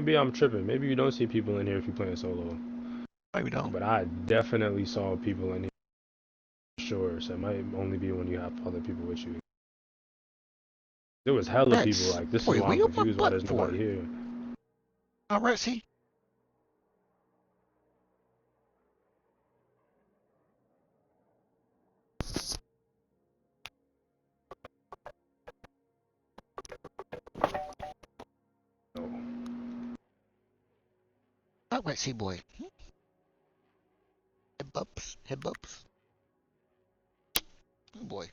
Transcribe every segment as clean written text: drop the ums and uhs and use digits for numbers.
Maybe I'm tripping. Maybe you don't see people in here if you're playing solo. Maybe don't. But I definitely saw people in here. Sure, so it might only be when you have other people with you. There was hella people. Rex, Like this is boy, why where I'm you my confused why butt there's for? nobody here. All right, see? No. All right, see, boy. Head bumps, head bumps. Oh, boy.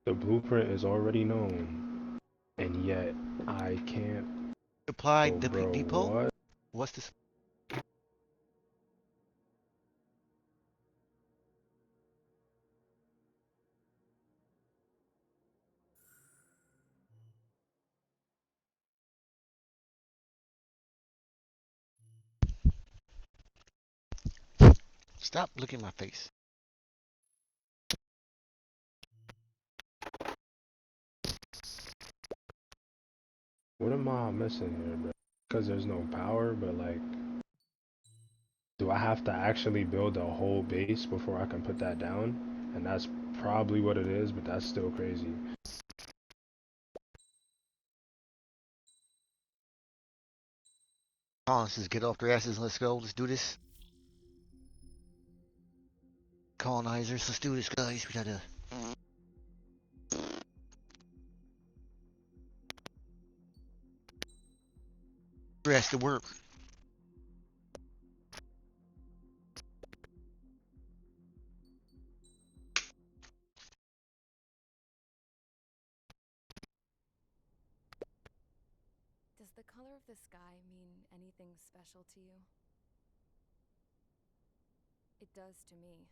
The blueprint is already known, and yet I can't. Oh, Applied the bro, depot. what? What's this? Stop looking at my face. What am I missing here, bro? Because there's no power, but like, do I have to actually build a whole base before I can put that down? And that's probably what it is, but that's still crazy. Colonists, get off their asses and let's go. Let's do this. Colonizers, let's do this, guys. We gotta rest the work. Does the color of the sky mean anything special to you? It does to me.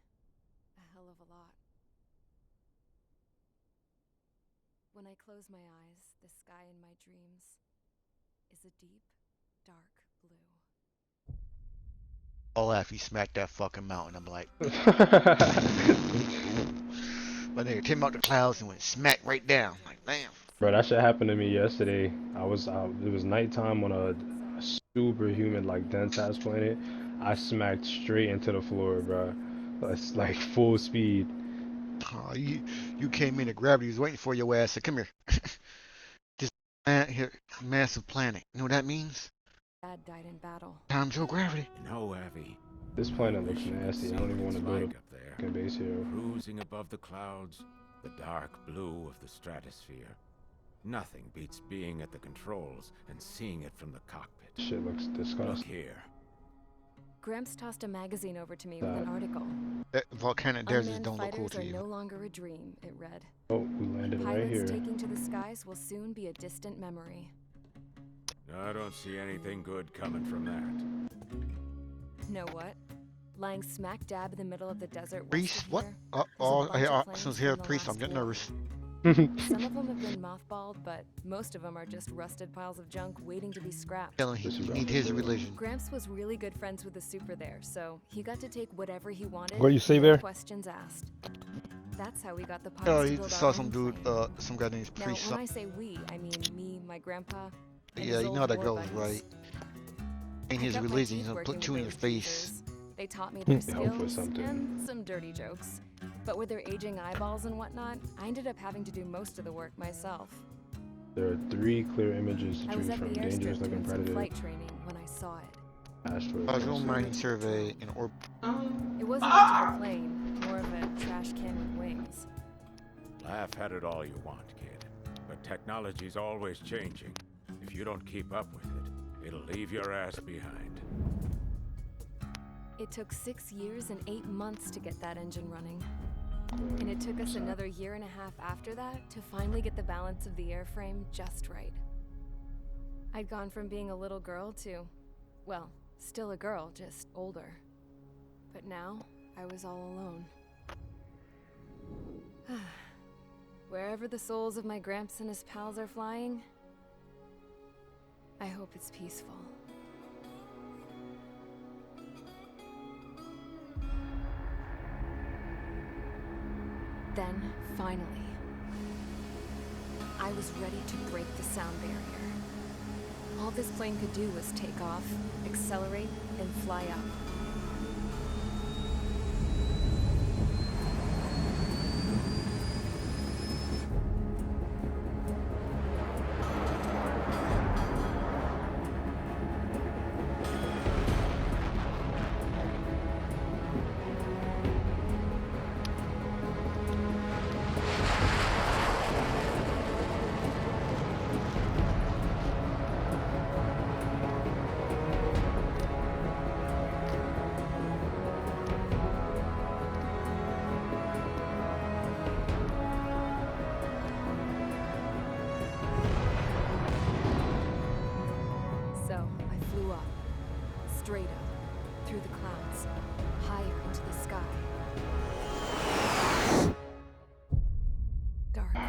A hell of a lot. When I close my eyes, the sky in my dreams is a deep, dark blue. All after you smack that fucking mountain, I'm like, my nigga came out the clouds and went smack right down. I'm like, damn. Bro, that shit happened to me yesterday. It was nighttime on a superhuman, like, dense-ass planet. I smacked straight into the floor, bro. That's like full speed. Oh, you came in and gravity was waiting for your ass. So come here. This here, massive planet. You know what that means? Dad died in battle. Time to gravity. No, Abby. This I planet looks wish you could nasty. see I don't what even want it's to build like a up there. fucking base here. Cruising above the clouds, the dark blue of the stratosphere. Nothing beats being at the controls and seeing it from the cockpit. Shit looks Look disgusting. here. Gramps tossed a magazine over to me with That. an article. Volcanic deserts Unmanned don't look cool fighters to are you. no longer a dream, it read. Oh, we landed right Pilots here. taking to the skies will soon be a distant memory. I don't see anything good coming from that. Know what? Lying smack dab in the middle of the desert west Priest? of What? here, Oh, there's a oh, bunch of planes since here, from the priest, I'm last getting war. nervous. Some of them have been mothballed, but most of them are just rusted piles of junk waiting to be scrapped. Telling him he need his religion. Gramps was really good friends with the super there, so he got to take whatever he wanted. What you say no there? questions asked. That's how we got the Oh, pilots to you build saw our some own dude, plane. some guy named Now, Priest. when I say we, I mean me, my grandpa, and Yeah, his you know how old that war goes, buddies. right? Ain't I his cut my religion, teeth he's gonna working put with two in your those face. geezers. They taught me their They hope for skills something. and some dirty jokes. But with their aging eyeballs and whatnot, I ended up having to do most of the work myself. There are 3 clear images to I was choose at from: the dangerous airstrip looking doing some predator, flight training when I saw it. asteroid Visual cluster. mining survey in orbit. It wasn't much of a plane, more of a trash can with wings. Laugh at it all you want, kid. But technology's always changing. If you don't keep up with it, it'll leave your ass behind. It took 6 years and 8 months to get that engine running. And it took us another year and a half after that to finally get the balance of the airframe just right. I'd gone from being a little girl to, well, still a girl, just older. But now, I was all alone. Wherever the souls of my Gramps and his pals are flying, I hope it's peaceful. Then, finally, I was ready to break the sound barrier. All this plane could do was take off, accelerate, and fly up. Straight up, through the clouds, higher into the sky. Dark blue.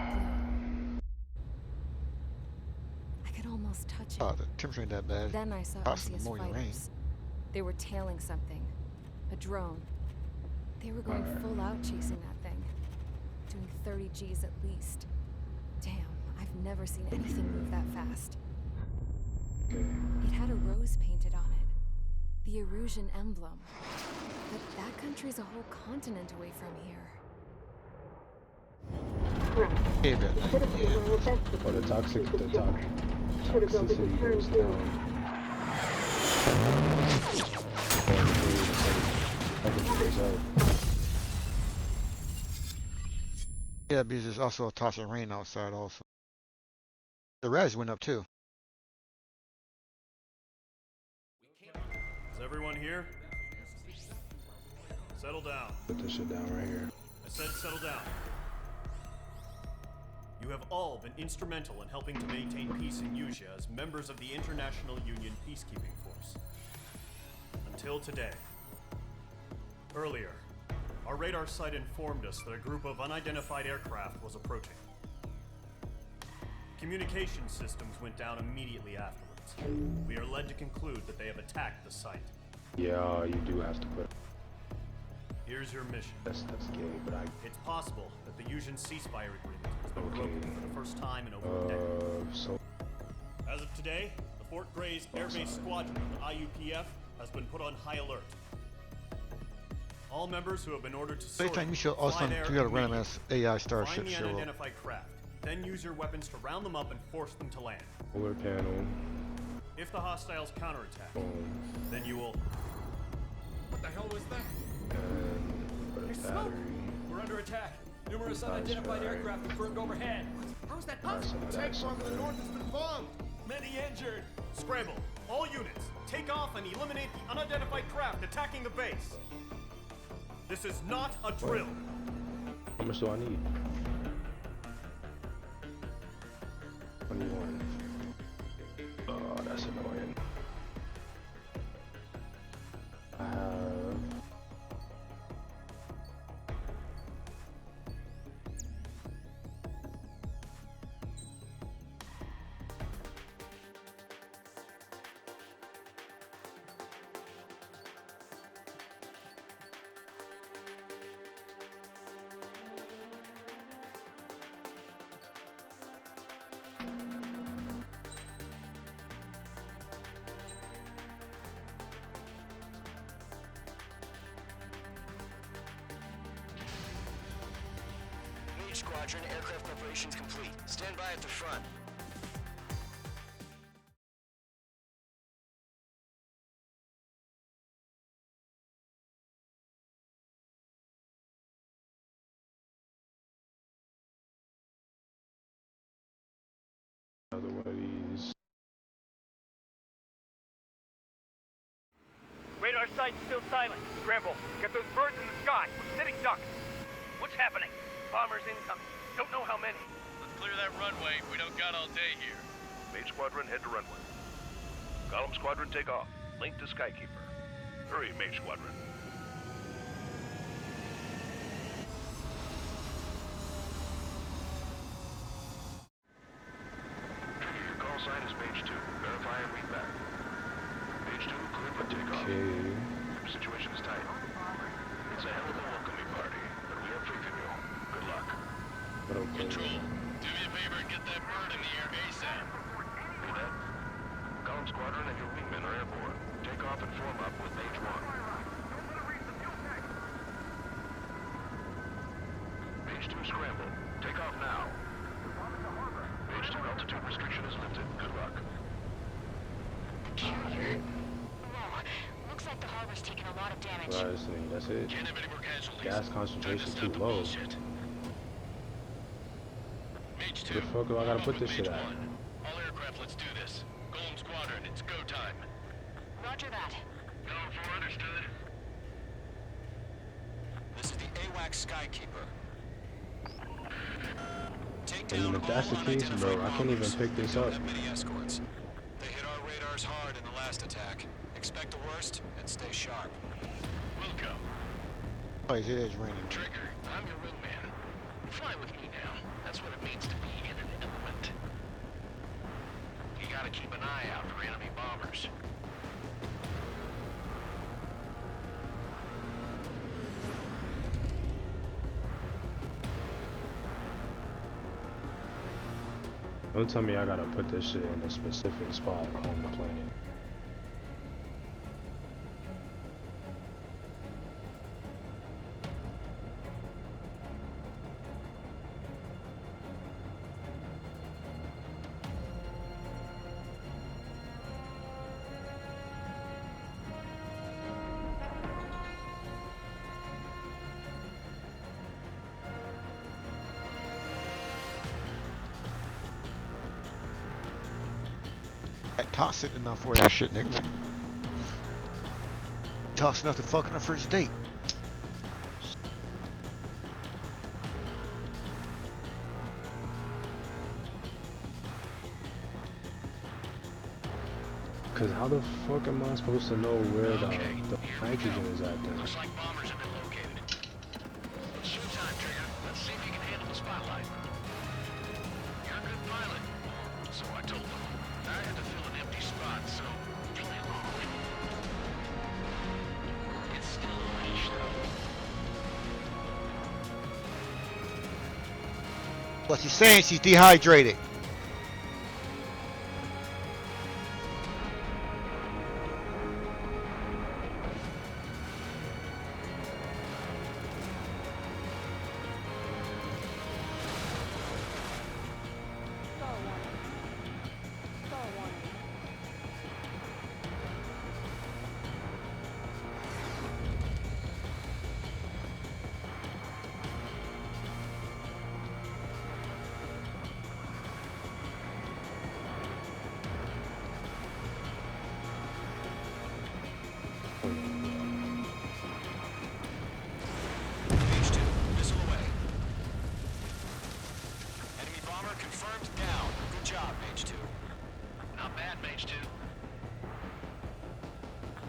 I could almost touch it. Oh, the temperature ain't that bad. Then I saw Possibly OCS more than rain. fighters. They were tailing something. A drone. They were going full out chasing that thing. Doing 30 Gs at least. Damn, I've never seen anything move that fast. It had a rose painted on it. The Erusian emblem. But that country's a whole continent away from here. Yeah, but, yeah. Or the toxicity goes down. Yeah, because there's also a toss of rain outside also. The res went up too. Is everyone here? Settle down. Put this shit down right here. I said settle down. You have all been instrumental in helping to maintain peace in Usea as members of the International Union Peacekeeping Force. Until today. Earlier, our radar site informed us that a group of unidentified aircraft was approaching. Communication systems went down immediately afterwards. We are led to conclude that they have attacked the site. Yeah, you do have to put. Here's your mission. That's gay, but It's possible that the Usian ceasefire agreement has been broken for the first time in over a decade. so As of today, the Fort Grays Air Base Squadron of the IUPF has been put on high alert. All members who have been ordered to Every time you show also you got a random ass AI starship find the show up. unidentified craft, then use your weapons to round them up and force them to land. solar panel. If the hostiles counterattack, then you will. What the hell was that? And put a There's smoke. battery. We're under attack. Numerous unidentified right. aircraft confirmed overhead. How is that possible? That's Tank farm in the something. north has been bombed. Many injured. Scramble. All units, take off and eliminate the unidentified craft attacking the base. This is not a drill. How much do I need? 21. Oh, that's annoying. I have. Squadron, aircraft preparations complete. Stand by at the front. Another one of these. Radar site's still silent. Scramble. Get those birds in the sky. We're sitting ducks. What's happening? Bombers incoming. Don't know how many. Let's clear that runway. We don't got all day here. Mage Squadron, head to runway. Column Squadron, take off. Link to Skykeeper. Hurry, Mage Squadron. Your call sign is Mage 2. Verify and read back. Mage 2, clear for takeoff. Okay. Situation is tight. It's a hell of a welcoming party, but we have faith in you. Good luck. Squadron and your wingmen are airborne. Take off and form up with Mage 1. Mage 2 scramble. Take off now. Mage 2 altitude restriction is lifted. Good luck. Peculiar. Whoa. Looks like the harbor's taking a lot of damage. Right, that's it. Can't have any more casualties. Gas concentration Time to too stop the low. bullshit. Mage 2. Where the fuck do I gotta put this shit at? All aircraft, let's do this. Golem Squadron, it's go time. Roger that. Going for understood. This is the AWACS Skykeeper. Take I mean, down if that's all the case, bro, unidentified I can't even bombers. pick this We don't up. have many escorts. They hit our radars hard in the last attack. Expect the worst and stay sharp. We'll go. Oh, it is raining. Trigger, I'm your wingman. Fly with me now. That's what it means to be in an element. You gotta keep an eye out for enemy bombers. Don't tell me I gotta put this shit in a specific spot on the planet. Toxic enough for that shit, nigga. Toxic enough to fuck on a first date. Cause how the fuck am I supposed to know where the nitrogen is at then? Looks like bombers have been located. It's showtime, Trigger. Let's see if you can handle the spotlight. You're a good pilot. So I told them. I had to fill an empty spot, so play along. It's still a leash, though. What she's saying, she's dehydrated. Mage 2, missile away. Enemy bomber confirmed down. Good job, Mage 2. Not bad, Mage 2.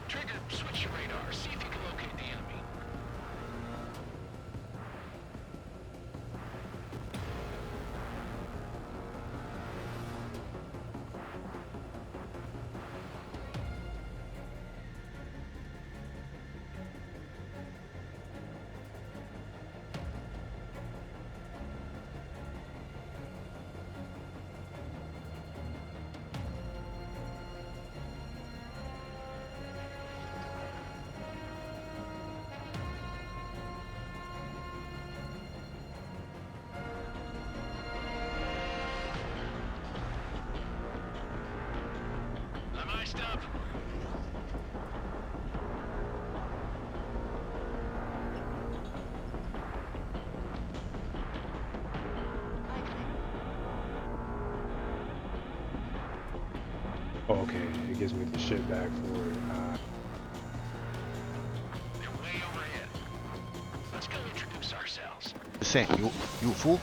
Trigger, switch your radar. See if you can locate the enemy. I'm iced up. Oh, okay, it gives me the shit back for it. They're way overhead. Let's go introduce ourselves. Saying, you a fool?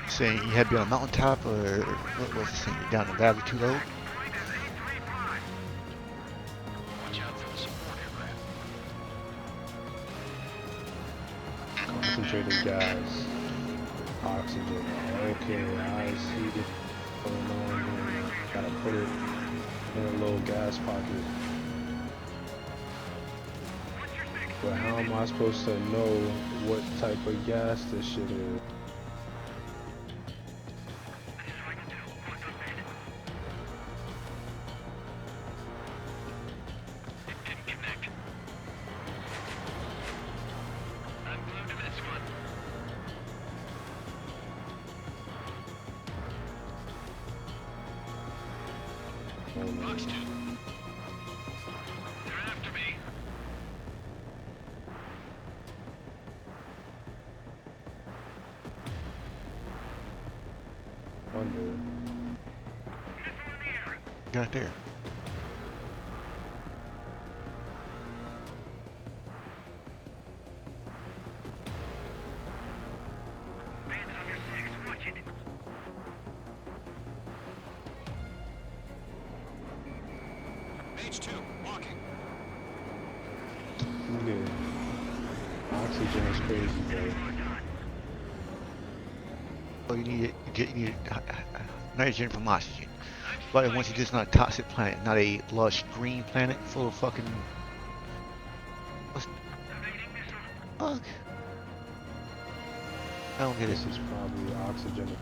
Saying you had to be on a mountaintop, or what was it saying? You're down in the valley too low? Watch out for the support aircraft. Concentrated gas, oxygen. Okay, I see it going on here. Gotta put it in a little gas pocket. But how am I supposed to know what type of gas this shit is? only. Fox 2. They're after me. Wonder. Got there. Mage 2, walking. Nigga. Oxygen is crazy, bro. Oh, you need nitrogen from oxygen. But once you just not a toxic planet, not a lush green planet full of fucking. What's fuck? I don't get it. This is probably oxygen.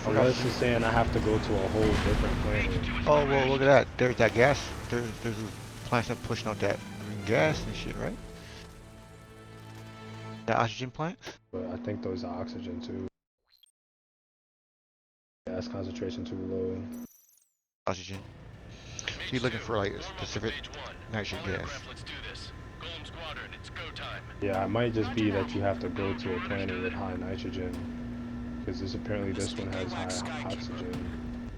Unless it's saying I have to go to a whole different planet. Oh well, look at that. There's that gas. There's plants that pushing out that green gas and shit, right? The oxygen plants. But I think those are oxygen too. Gas concentration too low. Oxygen. So you're looking for like a specific nitrogen gas. Yeah, it might just be that you have to go to a planet with high nitrogen. Because apparently this one has high oxygen.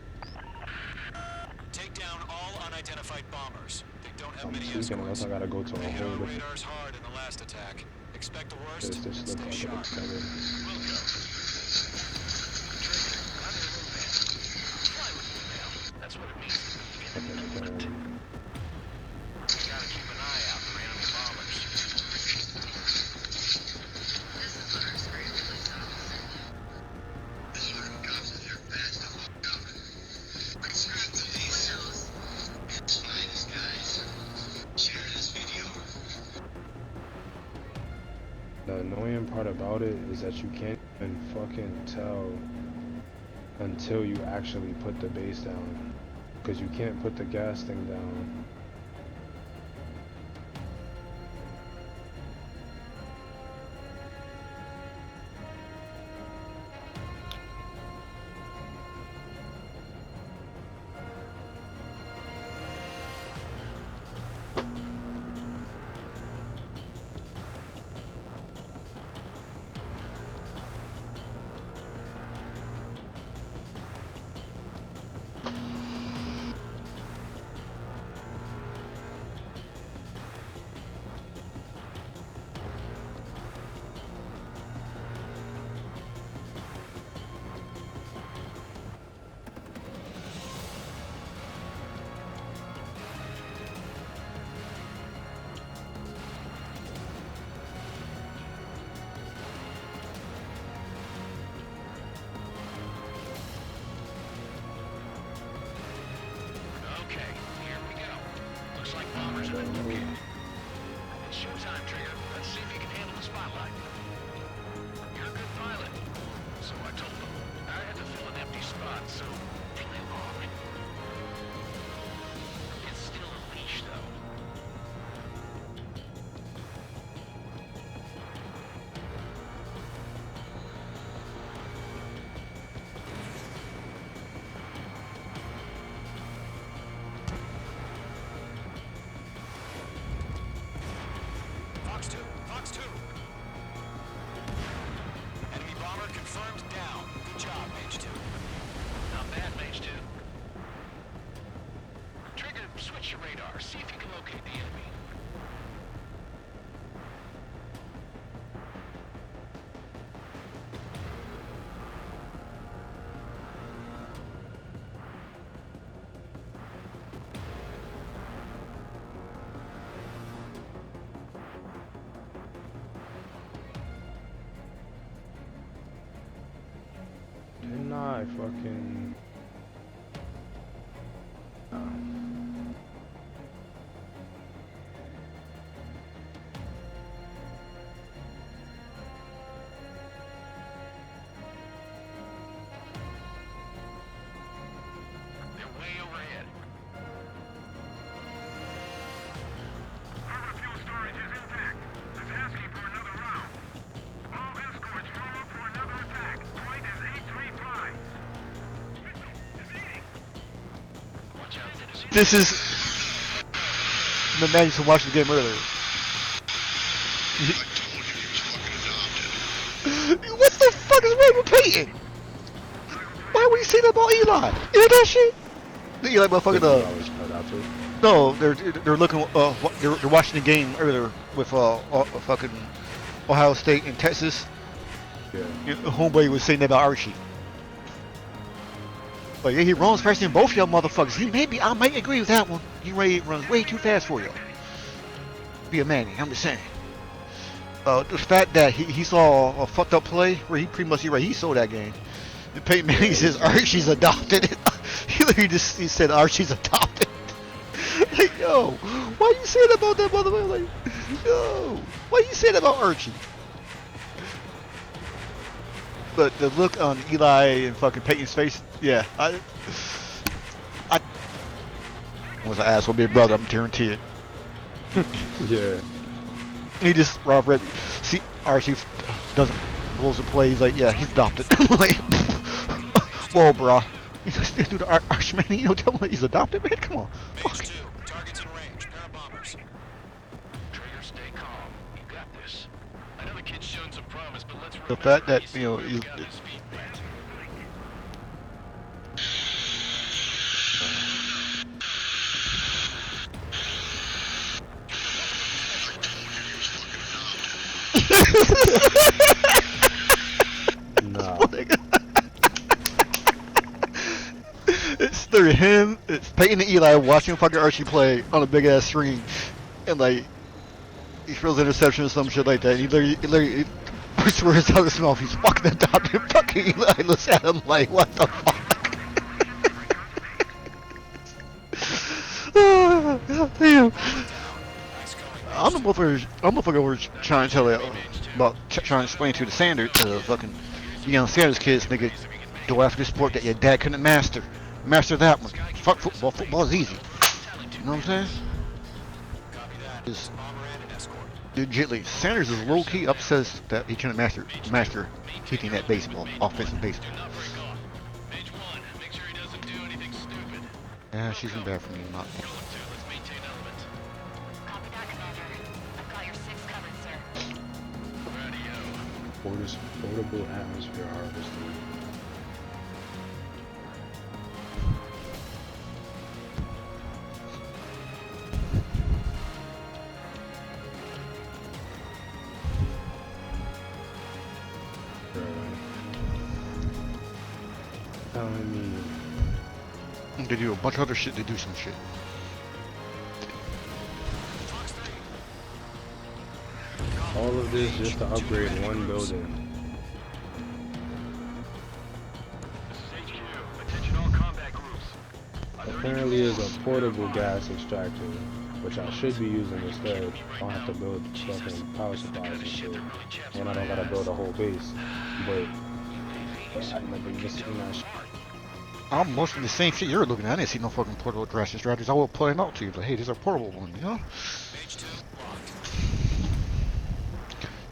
Take down all unidentified bombers. They don't have many Speaking escorts. unless I gotta go to a They hit whole our different. radars hard in the last attack. Expect the worst. This looks Stay like sharp. it's coming. That's what it means to be independent. You gotta keep an eye out for enemy bombers. The annoying part about it is that you can't even fucking tell until you actually put the base down. Because you can't put the gas thing down. Okay, here we go. Looks like bombers are located. It's showtime, Trigger. Let's see if you can handle the spotlight. You're a good pilot. So I told them. I had to fill an empty spot, so play along. It's still a leash, though. Fox 2, Fox 2. Enemy bomber confirmed down. Good job, Mage 2. Not bad, Mage 2. Trigger, switch your radar. See if you can locate the enemy. Didn't I fucking... They're way overhead. Harbor fuel storage is intact. It's asking for another round. All escorts roll up for another attack. This is the man who watched the game earlier. What the fuck is wrong with Peyton? Why would you say that about Eli? You know that shit? The Eli motherfucking no, they're looking they're watching the game earlier with fucking Ohio State and Texas. Yeah. Homeboy was saying that about Archie. But yeah, he runs faster than both y'all motherfuckers. I might agree with that one. He runs way too fast for you. Be a man, I'm just saying. The fact that he saw a fucked up play where he pretty much he saw that game. And Peyton Manning says Archie's adopted. He literally he said Archie's adopted. Like, yo, why you saying about that motherfucker? Like, yo, why you saying about Archie? But the look on Eli and fucking Peyton's face, yeah, I was an asshole, big brother, I'm guarantee it. Yeah. He just Robert see Archie doesn't rules the play. He's like, yeah, he's adopted. I'm like, whoa, bro. Dude, Archie, man, you know, tell him he's adopted, man. Come on. Fuck. Mage 2, targets in range. Parabombers. Trigger, stay calm. You got this. I know the kid's shown some promise, but let's The fact that you know he's. Nah. It's through him, it's Peyton and Eli watching fucking Archie play on a big ass screen, and like he throws interception or some shit like that. And he literally swears out his mouth, he's fucking adopted. Fucking Eli looks at him like, what the fuck? Oh, damn. I'm the motherfucker over trying to tell you about trying to explain to the Sanders, fucking young Sanders kids, nigga, go after the sport that your dad couldn't master. Master that one. Fuck football. Football is easy. You know what I'm saying? Just legitly, Sanders is low key upset that he couldn't master kicking that baseball, offensive baseball. Yeah, she's in bad for me, not. Portable atmosphere harvester. Telling me They do a bunch of other shit, they do some shit. all of this just to upgrade one building. Apparently is a portable gas extractor, which I should be using instead. I don't have to build fucking power supplies and shit. And I don't gotta build a whole base. But I'm I'm mostly the same shit you're looking at. I didn't see no fucking portable gas extractors. I will point them out to you, but hey, this is a portable one, you know?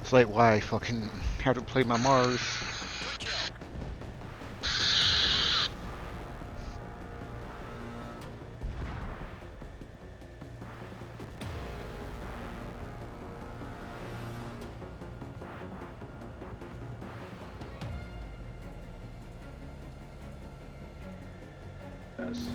It's like why I fucking have to play my Mars. Yes.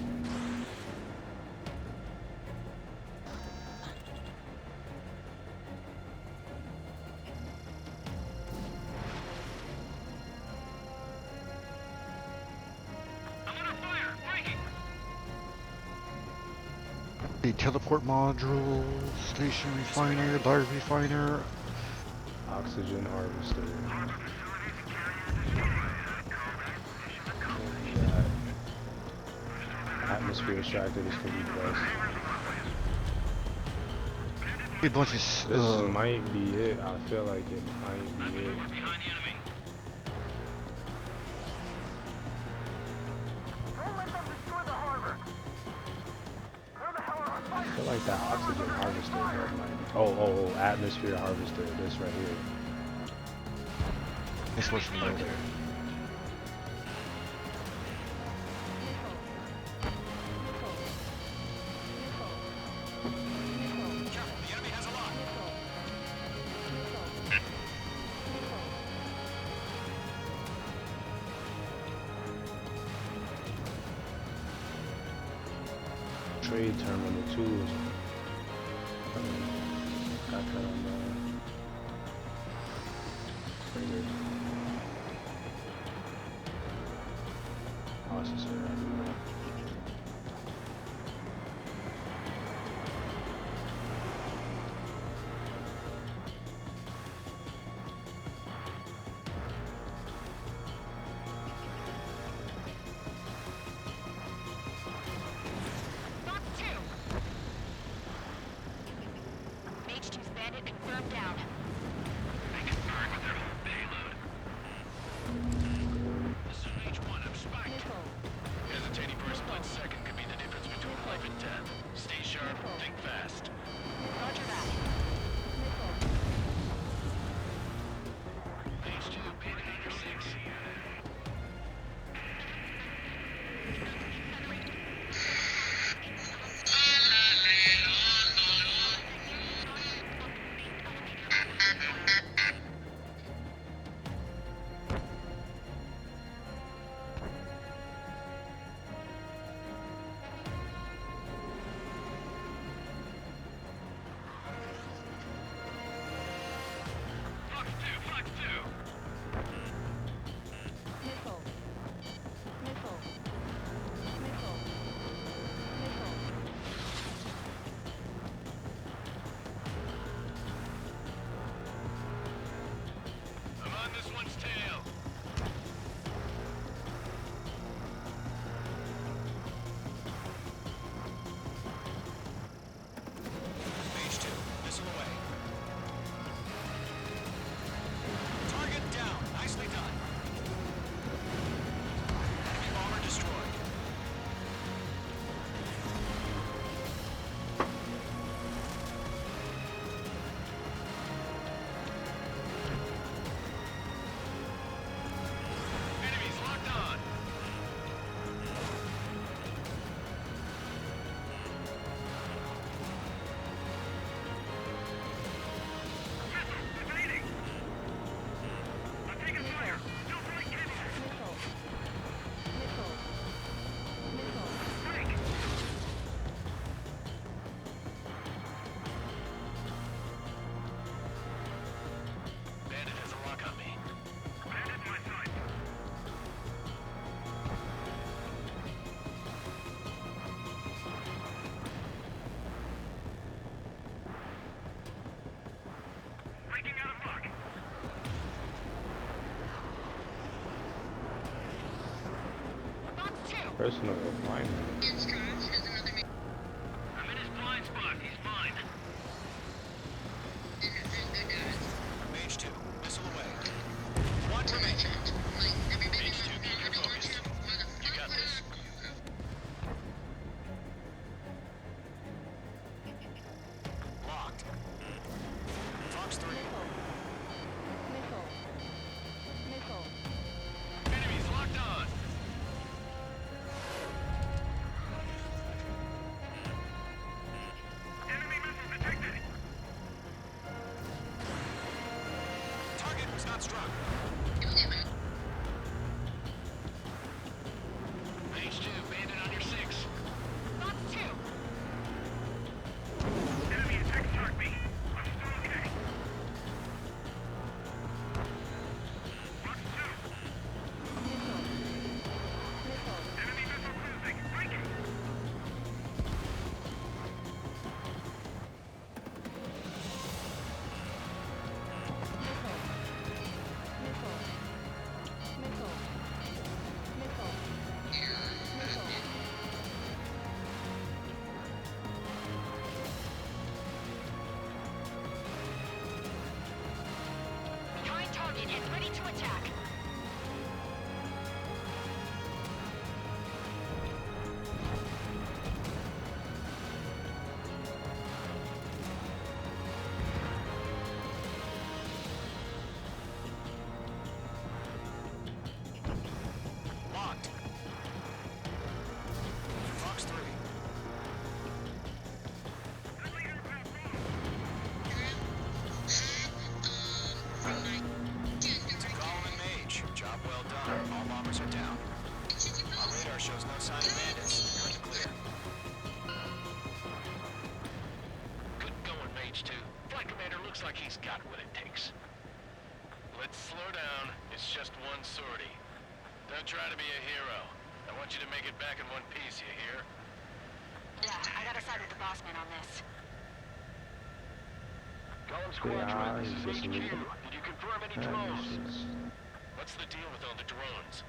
The teleport module, station refiner, large refiner. Oxygen harvester. Atmosphere extractor, this could be the best. A bunch of This might be it. I feel like it might be it. I feel like that oxygen harvester might. Oh, atmosphere harvester. This right here. This was from there. Trade Terminal 2 is got that on the figures. Processor, I don't know. Box 2. Mage 2's bandit confirmed down. They confirmed with their whole payload. This is H1, I'm spiked. Missile. Hesitating for a split second could be the difference between life and death. Stay sharp, think fast. Roger that. Missile. H2, bandit under 6. Fox 2, Fox 2. Missile. Missile. Missile. Missile. I'm on this one's tail. Mage 2, missile away. Target down. Nicely done. Enemy bomber destroyed. Enemies locked on. Evading. I'm taking fire. Still throwing cannons. Missile. Missile. Missile. Strike. Bandit has a lock on me. Bandit in my sight. Breaking out of luck. Box 2. Personal refinement. I'm in his blind spot. He's mine. Mage 2, missile away. One remaining. Mage 2, keep your focus. You got this. Locked. Fox 3. Missile. Missile. Enemies locked on. Enemy missile detected. Target was not struck. Mage 2, bandit on your 6. Box 2. Enemy attack struck me. I'm still okay. Fox 2. Missile. Missile. Enemy missile cruising. Breaking. Missile. Missile. Missile. Missile. Missile. Behind target and ready to attack. Locked. Fox 3. Golem and Mage. Job well done. All bombers are down. Our radar shows no sign of bandits. You're in the clear. he's got what it takes. Let's slow down. It's just one sortie. Don't try to be a hero. I want you to make it back in one piece, you hear? Yeah, I gotta side with the boss man on this. Golem Squadron, this is just HQ. leave them. Did you confirm any Yeah, drones? What's the deal with all the drones?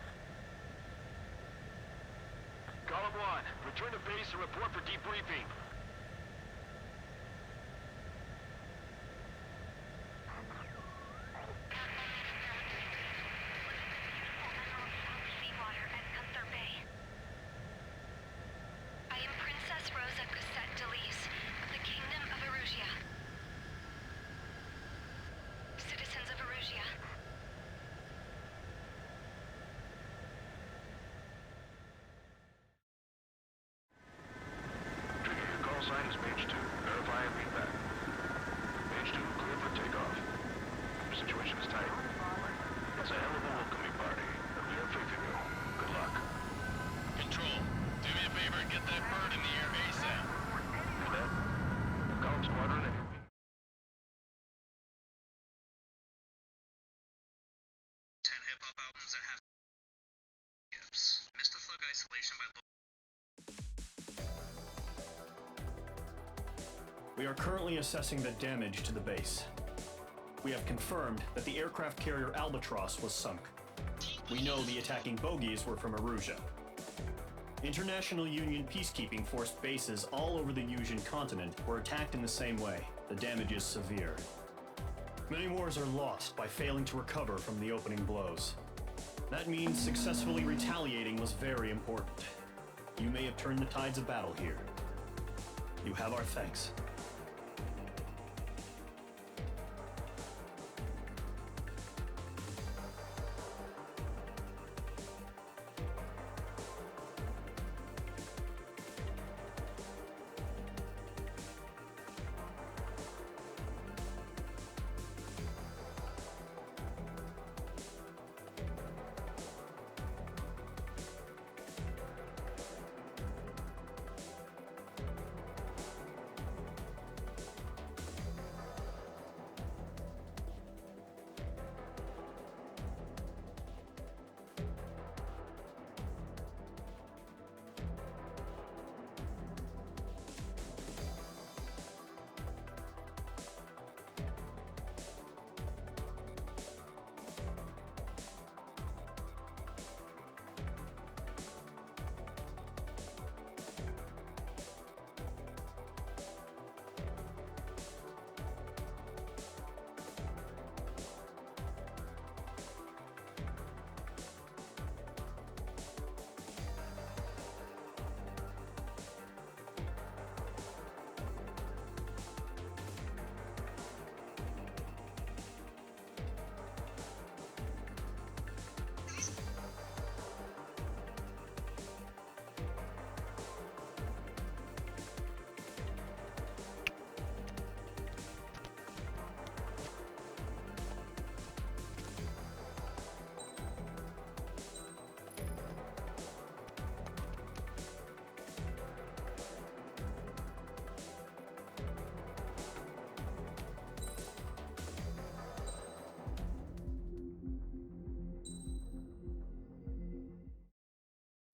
Golem 1, return to base and report for debriefing. Seawater at Gunther Bay. I am Princess Rosa Cosette Delise of the Kingdom of Erusia. Citizens of Erusia. Trigger, your call sign is Mage 2. Verify and read back. Mage 2, clear for takeoff. Your situation is tight. It's a hell of a welcoming party, and we have faith in you. Good luck. Control, do me a favor and get that bird in the air ASAP. Hear that? Golem Squadron and... 10 hip-hop albums that have gifts. Missed the Thug Isolation by We are currently assessing the damage to the base. We have confirmed that the aircraft carrier Albatross was sunk. We know the attacking bogies were from Erusia. International Union peacekeeping force bases all over the Yusian continent were attacked in the same way. The damage is severe. Many wars are lost by failing to recover from the opening blows. That means successfully retaliating was very important. You may have turned the tides of battle here. You have our thanks.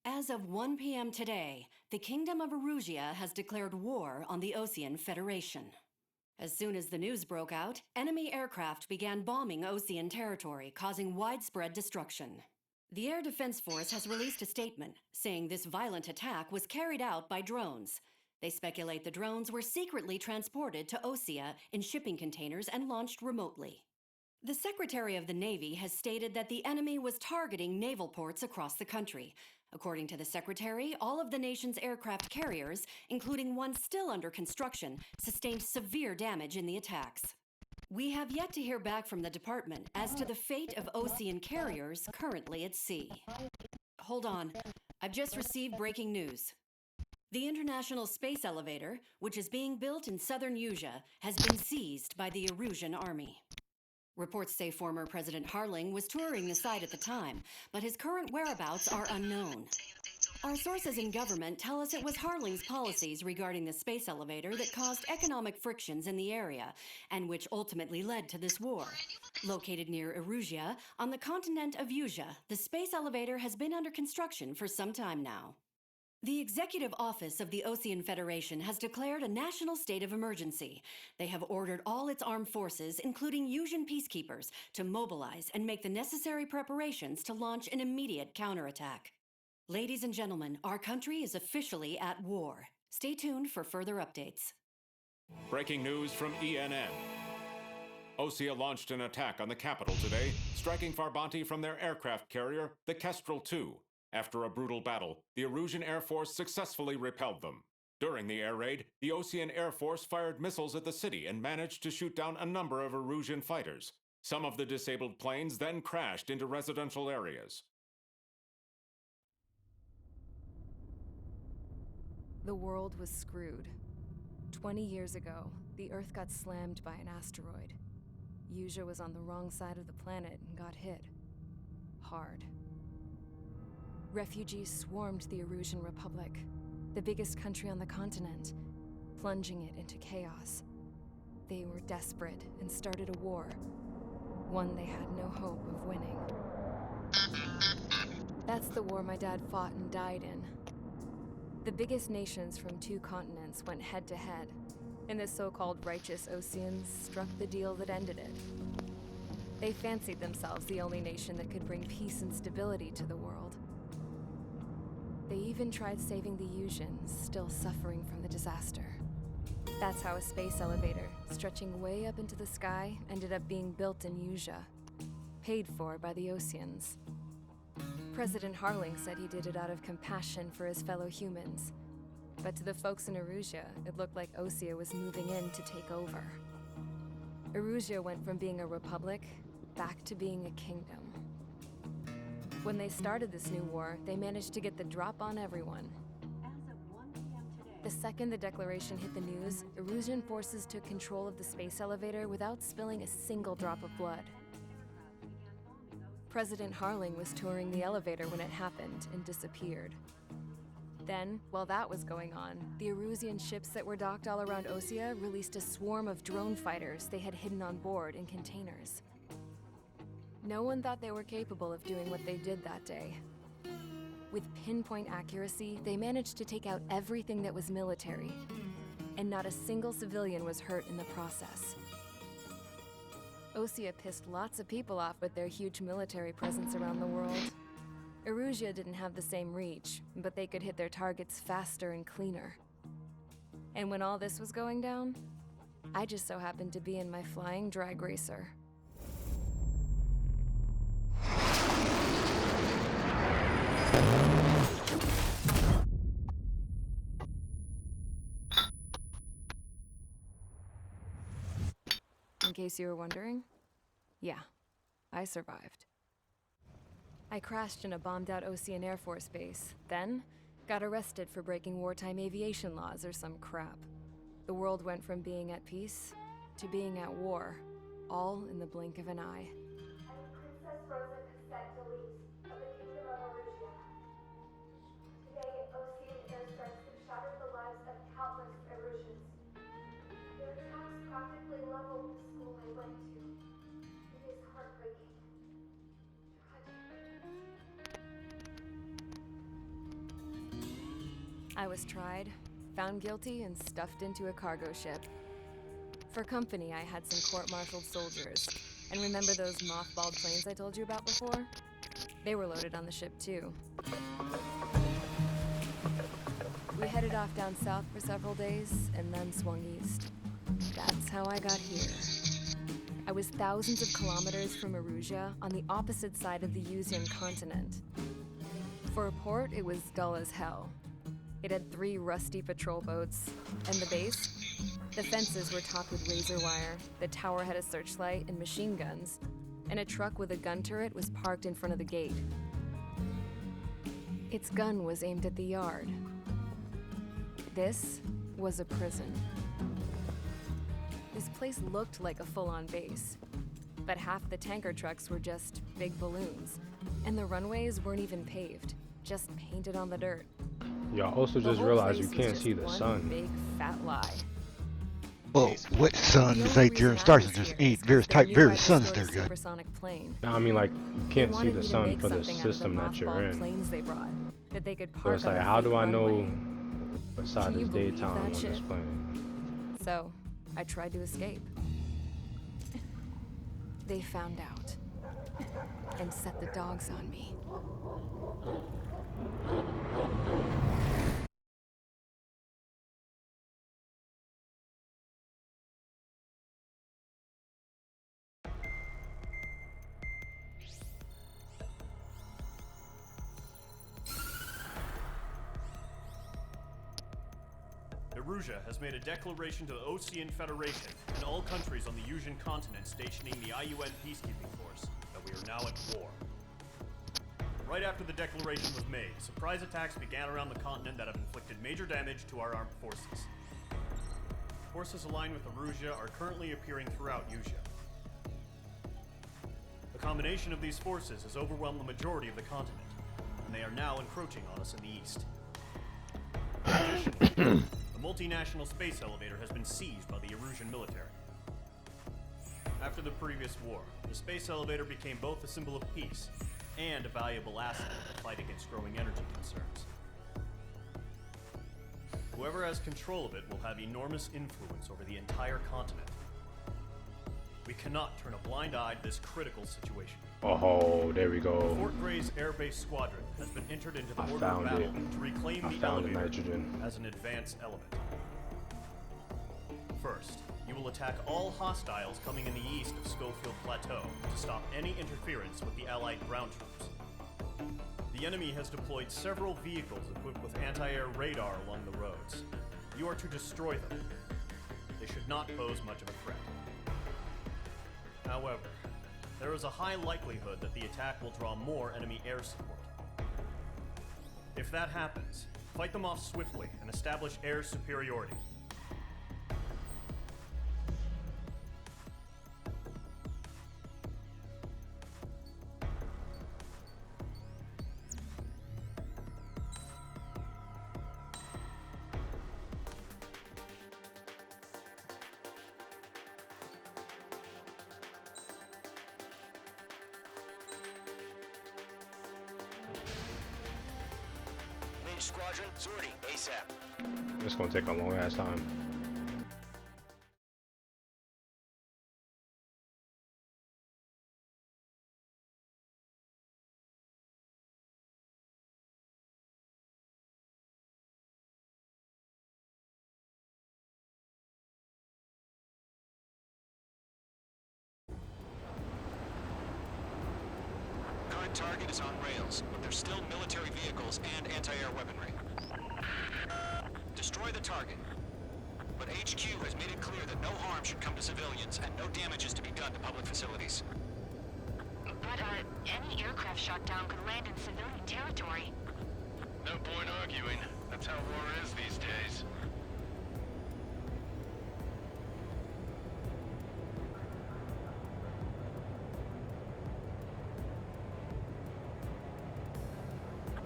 As of 1 p.m. today, the Kingdom of Erusia has declared war on the Osean Federation. As soon as the news broke out, enemy aircraft began bombing Osean territory, causing widespread destruction. The Air Defense Force has released a statement saying this violent attack was carried out by drones. They speculate the drones were secretly transported to Osea in shipping containers and launched remotely. The Secretary of the Navy has stated that the enemy was targeting naval ports across the country. According to the Secretary, all of the nation's aircraft carriers, including one still under construction, sustained severe damage in the attacks. We have yet to hear back from the department as to the fate of Osean carriers currently at sea. Hold on, I've just received breaking news. The International Space Elevator, which is being built in southern Yusia, has been seized by the Erusian army. Reports say former President Harling was touring the site at the time, but his current whereabouts are unknown. Our sources in government tell us it was Harling's policies regarding the space elevator that caused economic frictions in the area, and which ultimately led to this war. Located near Erusia, on the continent of Usia, the space elevator has been under construction for some time now. The Executive Office of the Osean Federation has declared a national state of emergency. They have ordered all its armed forces, including Usian peacekeepers, to mobilize and make the necessary preparations to launch an immediate counterattack. Ladies and gentlemen, our country is officially at war. Stay tuned for further updates. Breaking news from ENN. Osea launched an attack on the capital today, striking Farbanti from their aircraft carrier, the Kestrel II. After a brutal battle, the Erusian Air Force successfully repelled them. During the air raid, the Osean Air Force fired missiles at the city and managed to shoot down a number of Erusian fighters. Some of the disabled planes then crashed into residential areas. The world was screwed. 20 years ago, the Earth got slammed by an asteroid. Usia was on the wrong side of the planet and got hit. Hard. Refugees swarmed the Erusian Republic, the biggest country on the continent, plunging it into chaos. They were desperate and started a war, one they had no hope of winning. That's the war my dad fought and died in. The biggest nations from 2 continents went head-to-head, and the so-called righteous Oseans struck the deal that ended it. They fancied themselves the only nation that could bring peace and stability to the world. They even tried saving the Usians, still suffering from the disaster. That's how a space elevator, stretching way up into the sky, ended up being built in Usia, paid for by the Oseans. President Harling said he did it out of compassion for his fellow humans. But to the folks in Erusia, it looked like Osea was moving in to take over. Erusia went from being a republic back to being a kingdom. When they started this new war, they managed to get the drop on everyone. The second the declaration hit the news, Erusian forces took control of the space elevator without spilling a single drop of blood. President Harling was touring the elevator when it happened and disappeared. Then, while that was going on, the Erusian ships that were docked all around Osea released a swarm of drone fighters they had hidden on board in containers. No one thought they were capable of doing what they did that day. With pinpoint accuracy, they managed to take out everything that was military, and not a single civilian was hurt in the process. Osea pissed lots of people off with their huge military presence around the world. Erusia didn't have the same reach, but they could hit their targets faster and cleaner. And when all this was going down, I just so happened to be in my flying drag racer. In case you were wondering, yeah, I survived. I crashed in a bombed-out Osean Air Force base, then got arrested for breaking wartime aviation laws or some crap. The world went from being at peace to being at war, all in the blink of an eye. Princess Rosa Cassette Delise of the Kingdom of Erusia. Today, Osean airstrikes have shattered the lives of countless Erusians. Their attacks practically leveled the school I went to. It is heartbreaking. I was tried, found guilty, and stuffed into a cargo ship. For company, I had some court-martialed soldiers. And remember those mothballed planes I told you about before? They were loaded on the ship, too. We headed off down south for several days, and then swung east. That's how I got here. I was thousands of kilometers from Erusia, on the opposite side of the Usian continent. For a port, it was dull as hell. It had 3 rusty patrol boats, and the base? The fences were topped with razor wire, the tower had a searchlight and machine guns, and a truck with a gun turret was parked in front of the gate. Its gun was aimed at the yard. This was a prison. This place looked like a full-on base. But half the tanker trucks were just big balloons. And the runways weren't even paved, just painted on the dirt. Y'all also The just whole realized you place was can't just see the one sun. big fat lie. Well, what sun The is only right there reason in I Star was Center? here Ain't is 'cause various they type, knew various I'd suns restored there, a guy. supersonic plane. No, I mean like you They can't see wanted the me to sun make for the something out of system that you're mothballed in. planes they brought, that they could So park it's on like, a how fake do I know runway. what side Can you is believe daytime that when it's shit? playing? So, I tried to escape. They found out. And set the dogs on me. Erusia has made a declaration to the Osean Federation and all countries on the Yusian continent stationing the IUN peacekeeping force that we are now at war. Right after the declaration was made, surprise attacks began around the continent that have inflicted major damage to our armed forces. Forces aligned with Erusia are currently appearing throughout Yusia. The combination of these forces has overwhelmed the majority of the continent, and they are now encroaching on us in the east. Additionally, the multinational space elevator has been seized by the Erusian military. After the previous war, the space elevator became both a symbol of peace and a valuable asset in the fight against growing energy concerns. Whoever has control of it will have enormous influence over the entire continent. We cannot turn a blind eye to this critical situation. Oh, there we go. Fort Gray's Air Base Squadron has been entered into the I order of found battle it. to reclaim I the found the elevator nitrogen. as an advance element. First, you will attack all hostiles coming in the east of Schofield Plateau to stop any interference with the Allied ground troops. The enemy has deployed several vehicles equipped with anti-air radar along the roads. You are to destroy them. They should not pose much of a threat. However, there is a high likelihood that the attack will draw more enemy air support. If that happens, fight them off swiftly and establish air superiority. Squadron, sortie, ASAP. It's gonna take a long ass time. Current target is on rails, but there's still military vehicles and anti-air weaponry. Destroy the target. But HQ has made it clear that no harm should come to civilians and no damage is to be done to public facilities. But, any aircraft shot down could land in civilian territory. No point arguing. That's how war is these days.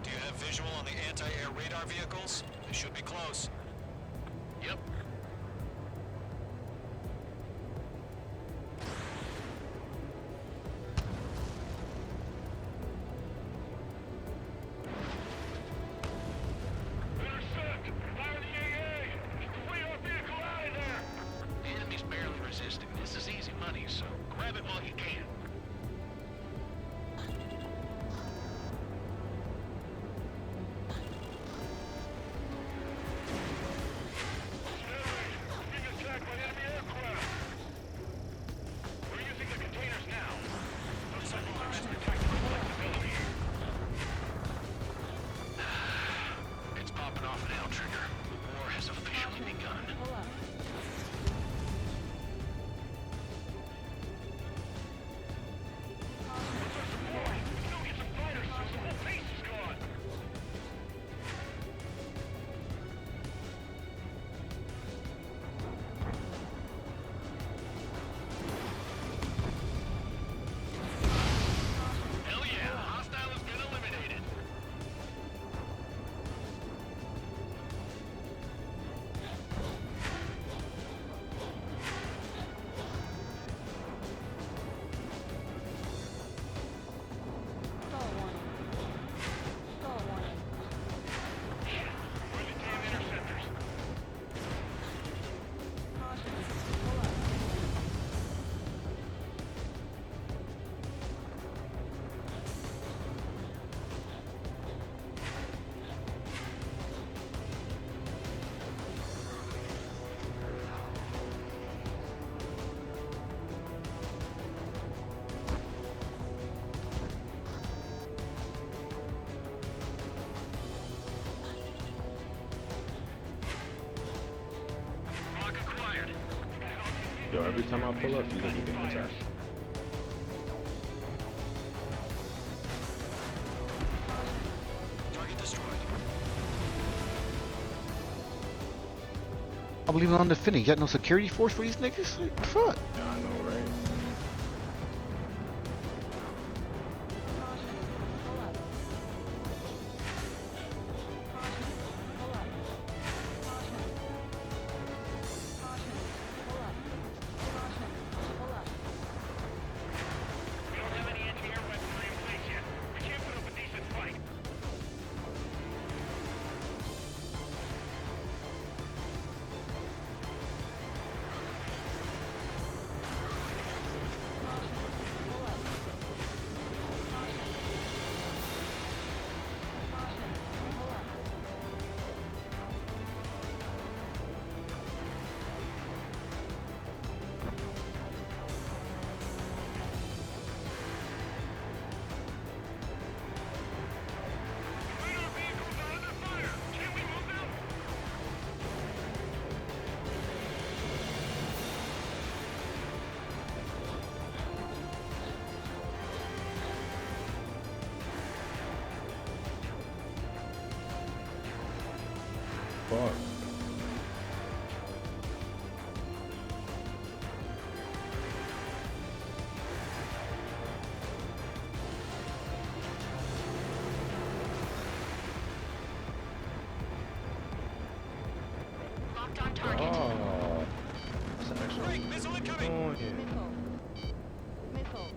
Do you have visual on the anti-air radar vehicles? They should be close. Yep. The enemy's barely resisting. This is easy money, so grab it while you can. Yo, every time I pull up, you look getting attacked. Target destroyed. I believe on the finish. You got no security force for these niggas? Like, fuck. Yeah, I know, right? Fuck. Locked on target. Oh. That's actually Missile incoming! oh, yeah. Missile.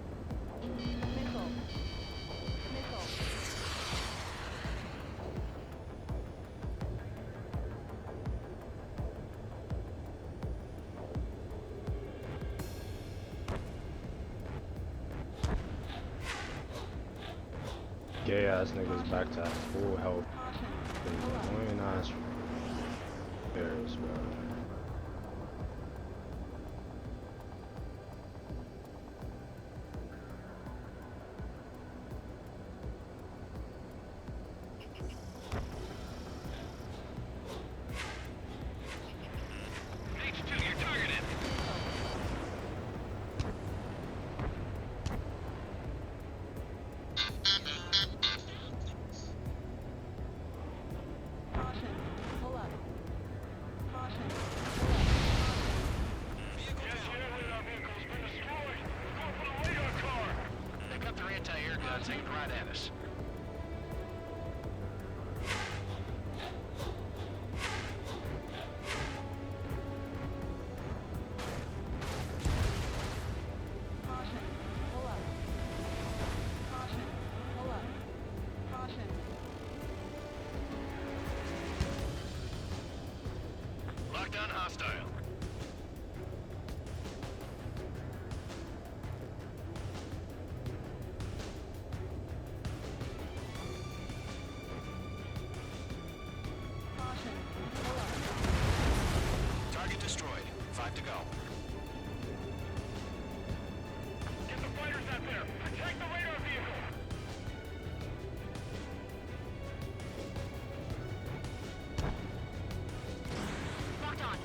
Gay ass niggas back to full health. Annoying ass bears, bro. H2, you're targeted. They got their anti-air guns aimed right at us. Lockdown hostile. Target destroyed. 5 to go. Get the fighters out there. Attack the radar vehicle. Locked on.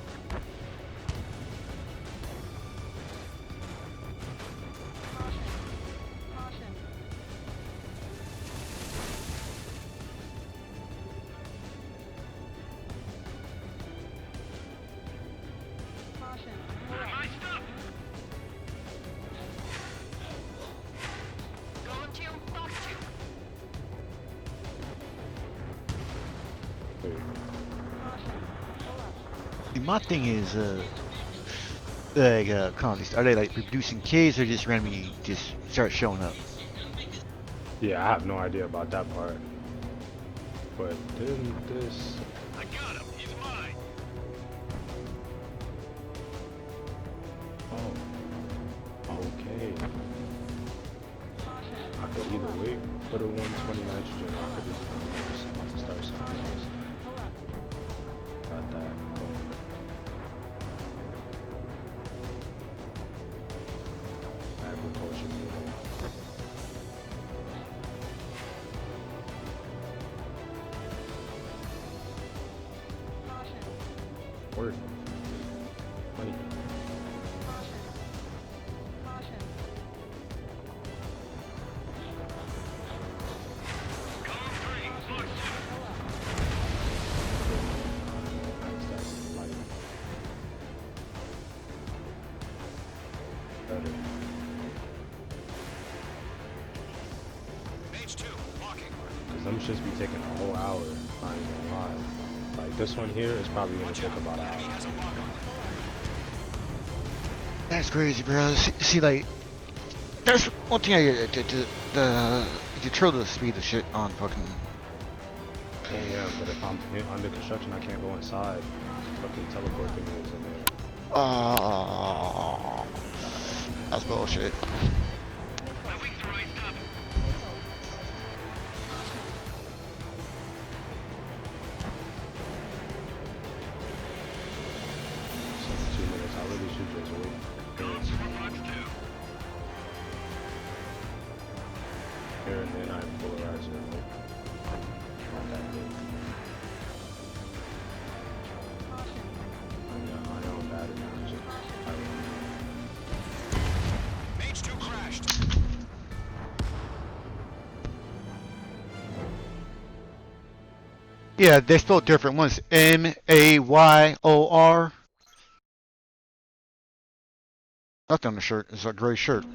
My stuff. Golem 2, Fox 2. See, my thing is, are they like reproducing kids or just randomly just start showing up? Yeah, I have no idea about that part. But didn't this I got him. He's mine. oh okay. I could either wait for the 120 nitrogen or I could just start something else. Got that. Agriculture building. Word. Wait. them should be taking a whole hour. Not even gonna lie. Like this one here is probably gonna take about an hour. That's crazy, bro. See, like, there's one thing you control the speed of shit on fucking. Yeah, but if I'm under construction, I can't go inside. Fucking teleport thing is in there. That's bullshit. Here and then I polarize it. Not that big. I know I'm bad at managing. Mage 2 crashed. Yeah, they spelled different. One's Mayor. Nothing on the shirt. It's a gray shirt.